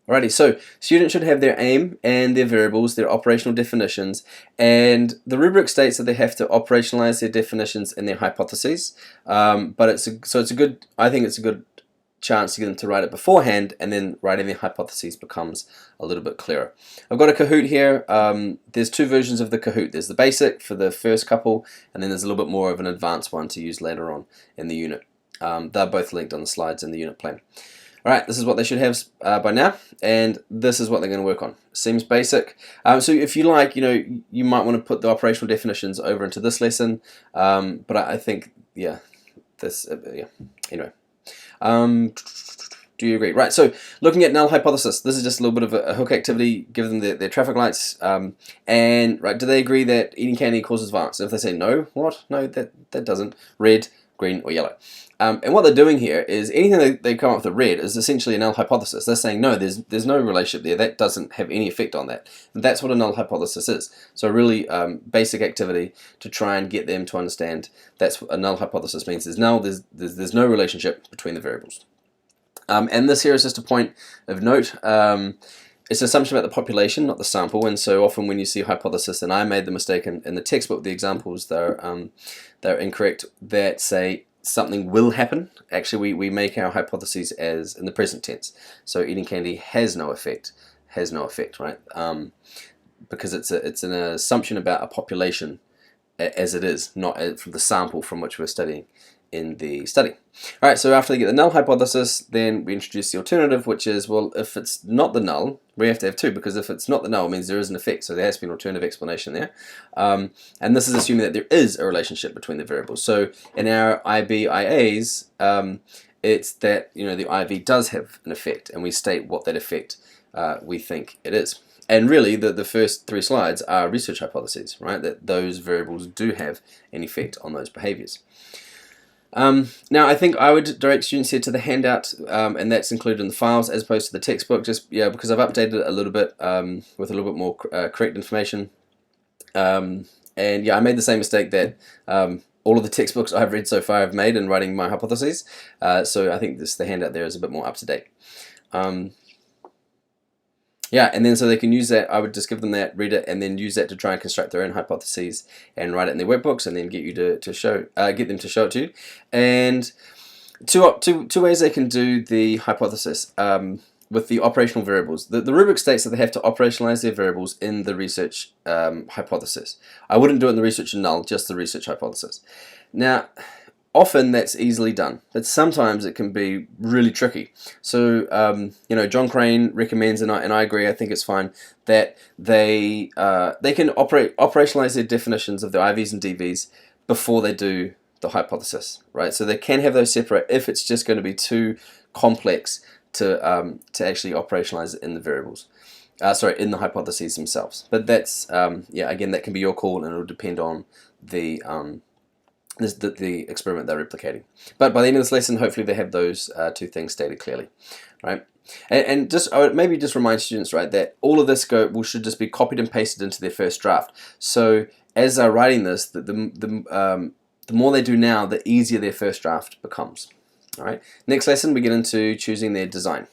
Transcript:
Alrighty, so students should have their aim and their variables, their operational definitions, and the rubric states that they have to operationalize their definitions and their hypotheses. But it's a good. I think it's a good chance to get them to write it beforehand, and then writing their hypotheses becomes a little bit clearer. I've got a Kahoot here. There's two versions of the Kahoot. There's the basic for the first couple, and then there's a little bit more of an advanced one to use later on in the unit. They're both linked on the slides in the unit plan. Alright, this is what they should have by now, and this is what they're going to work on. Seems basic. So if you like, you might want to put the operational definitions over into this lesson, but I think, yeah, anyway. Do you agree? Right, so looking at null hypothesis, this is just a little bit of a hook activity, give them their traffic lights, and right, do they agree that eating candy causes violence? And if they say no, what? No, that doesn't. Red, green, or yellow. And what they're doing here is anything they come up with a red is essentially a null hypothesis. They're saying no, there's no relationship there. That doesn't have any effect on that. And that's what a null hypothesis is. So really basic activity to try and get them to understand that's what a null hypothesis means. There's no relationship between the variables. And this here is just a point of note. It's an assumption about the population, not the sample, and so often when you see hypothesis, and I made the mistake in the textbook, the examples, they're incorrect, that say something will happen. Actually, we make our hypotheses as in the present tense. So eating candy has no effect, right? Because it's an assumption about a population as it is, not from the sample from which we're studying in the study. All right, so after they get the null hypothesis, then we introduce the alternative, which is, well, if it's not the null, we have to have two, because if it's not the null, it means there is an effect, so there has to be an alternative explanation there. And this is assuming that there is a relationship between the variables. So in our IBIAs, it's that the IV does have an effect, and we state what that effect we think it is. And really, the first three slides are research hypotheses, right? That those variables do have an effect on those behaviors. Now, I think I would direct students here to the handout, and that's included in the files as opposed to the textbook, just because I've updated it a little bit with a little bit more correct information. And yeah, I made the same mistake that all of the textbooks I've read so far have made in writing my hypotheses. So I think the handout there is a bit more up to date. Yeah, and then so they can use that, I would just give them that, read it, and then use that to try and construct their own hypotheses and write it in their workbooks, and then get you get them to show it to you. And two ways they can do the hypothesis with the operational variables. The rubric states that they have to operationalize their variables in the research hypothesis. I wouldn't do it in the research null, just the research hypothesis. Now, often that's easily done, but sometimes it can be really tricky. So, John Crane recommends, and I agree, I think it's fine, that they can operationalize their definitions of the IVs and DVs before they do the hypothesis, right? So they can have those separate if it's just going to be too complex to actually operationalize it in the variables. In the hypotheses themselves. But that's, again, that can be your call, and it'll depend on the experiment they're replicating. But by the end of this lesson, hopefully they have those two things stated clearly, right? And I would maybe just remind students, right, that all of this should just be copied and pasted into their first draft. So as they're writing this, the more they do now, the easier their first draft becomes. All right. Next lesson, we get into choosing their design.